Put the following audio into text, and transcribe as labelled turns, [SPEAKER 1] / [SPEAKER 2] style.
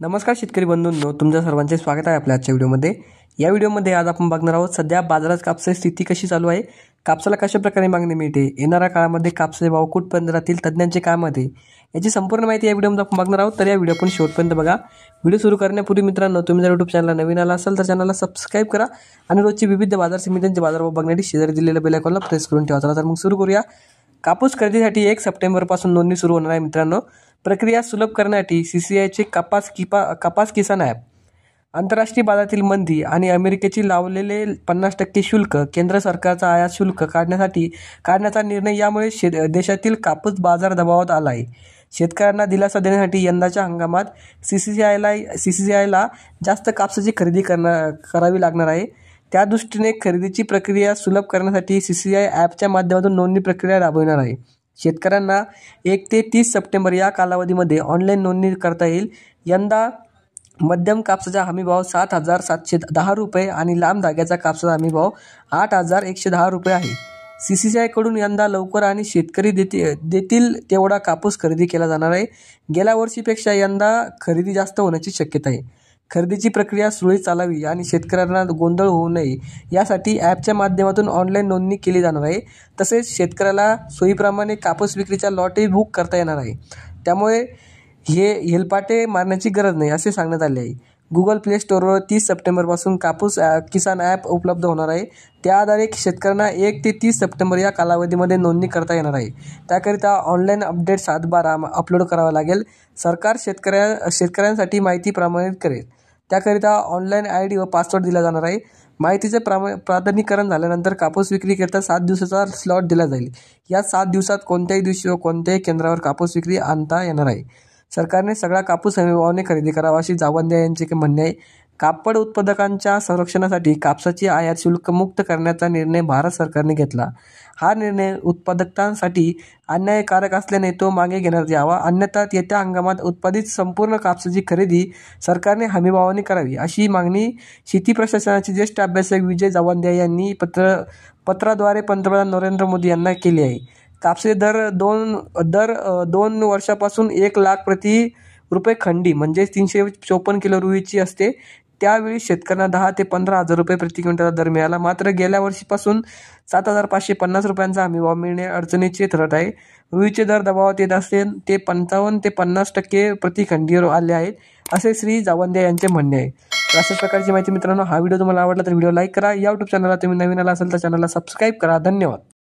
[SPEAKER 1] नमस्कार शेतकरी बंधूंनो, तुमच्या सर्वांचे स्वागत आहे आपल्या आजच्या व्हिडिओमध्ये। या व्हिडिओमध्ये आज आपण बघणार आहोत सध्या बाजारात कापसाची स्थिती कशी चालू आहे, कापसाला कशा प्रकारे मागणी मिळते, येणाऱ्या काळामध्ये कापसाचे भाव कुठपर्यंत राहतील, तज्ञांचे काय मत आहे, याची संपूर्ण माहिती या व्हिडिओमध्ये आपण बघणार आहोत। तर या व्हिडिओ आपण शेवटपर्यंत बघा। व्हिडिओ सुरू करण्यापूर्वी मित्रांनो, तुम्ही जर यूट्यूब चॅनलला नवीन आला असाल तर चॅनलला सबस्क्राइब करा आणि रोजची विविध बाजार समित्यांचे बाजारभाव बघण्यासाठी शेजारी दिलेल्या बेल आयकॉनला प्रेस करून ठेवा। तर मग सुरू करूया। कापूस खरेदीसाठी 1 सप्टेंबरपासून नोंदणी सुरू होणार आहे मित्रांनो। प्रक्रिया सुलभ करण्यासाठी सीसीआयचे कपास किसान ॲप, आंतरराष्ट्रीय बाजारातील मंदी आणि अमेरिकेची लावलेले 50% शुल्क, केंद्र सरकारचा आयात शुल्क काढण्याचा निर्णय यामुळे देशातील कापूस बाजार दबावात आला आहे। शेतकऱ्यांना दिलासा देण्यासाठी यंदाच्या हंगामात सीसीआयला जास्त कापसाची खरेदी करावी लागणार आहे। त्या दृष्टीने खरेदीची प्रक्रिया सुलभ करण्यासाठी सीसीआय ॲपच्या माध्यमातून नोंदणी प्रक्रिया राबविणार आहे। शेतकऱ्यांना 1 ते 30 सप्टेंबर या कालावधीमध्ये ऑनलाईन नोंदणी करता येईल। यंदा मध्यम कापसाचा हमीभाव 7,710 रुपये आणि लांब धाग्याचा कापसाचा हमीभाव 8,110 रुपये आहे। सीसीआयकडून यंदा लवकर आणि शेतकरी देतील तेवढा कापूस खरेदी केला जाणार आहे। गेल्या वर्षीपेक्षा यंदा खरेदी जास्त होण्याची शक्यता आहे। खरेदीची प्रक्रिया सुरळीत चालावी आणि शेतकऱ्यांना गोंधळ होऊ नये यासाठी ॲपच्या माध्यमातून ऑनलाईन नोंदणी केली जाणार आहे। तसेच शेतकऱ्याला सोयीप्रमाणे कापूस विक्रीचा लॉटही बुक करता येणार आहे। त्यामुळे हेलपाटे मारण्याची गरज नाही असे सांगण्यात आले आहे। गुगल प्ले स्टोअरवर 30 सप्टेंबरपासून कापूस किसान ॲप उपलब्ध होणार आहे। त्या आधारे शेतकऱ्यांना 1 ते 30 सप्टेंबर या कालावधीमध्ये नोंदणी करता येणार आहे। त्याकरिता ऑनलाईन अपडेट 7/12 अपलोड करावा लागेल। सरकार शेतकऱ्यांसाठी माहिती प्रमाणित करेल। त्याकरिता ऑनलाईन ID व पासवर्ड दिला जाणार आहे। माहितीचे प्रामाणीकरण झाल्यानंतर कापूस विक्रीकरिता 7 दिवसाचा स्लॉट दिला जाईल। या 7 दिवसात कोणत्याही दिवशी व कोणत्याही केंद्रावर कापूस विक्री आणता येणार आहे। सरकारने सगळा कापूस हमीभावाने खरेदी करावा अशी जावंदे यांचे म्हणणे आहे। कापड उत्पादकांच्या संरक्षणासाठी कापसाची आयात शुल्क मुक्त करण्याचा निर्णय भारत सरकारने घेतला। हा निर्णय उत्पादकांसाठी अन्यायकारक असल्याने तो मागे घेण्यात यावा, अन्यथा येत्या हंगामात उत्पादित संपूर्ण कापसाची खरेदी सरकारने हमीभावाने करावी अशी मागणी शेती प्रशासनाचे ज्येष्ठ अभ्यासक विजय जावंदे यांनी पत्राद्वारे पंतप्रधान नरेंद्र मोदी यांना केली आहे। कापसाचे दर 2 वर्षापासून 1 लाख प्रति रुपये खंडी म्हणजे 354 किलो रुईची असते। त्यावेळी शेतकऱ्यांना 10 ते 15,000 रुपये प्रति क्विंटल दर मिळाला। मात्र गेल्या वर्षीपासून 7,550 रुपयांचा हमीभाव मिळणे अडचणीचे ठरत आहे। रुईचे दर दबावात येत असेल ते 55 ते 50% प्रति खंडीवर आले आहेत असे श्री जावंदे यांचे म्हणणे आहे। तर अशाच प्रकारची माहिती मित्रांनो, हा व्हिडिओ तुम्हाला आवडला तर व्हिडिओ लाईक करा। या यूट्यूब चॅनलला तुम्ही नवीन आला असाल तर चॅनलला सबस्क्राईब करा। धन्यवाद।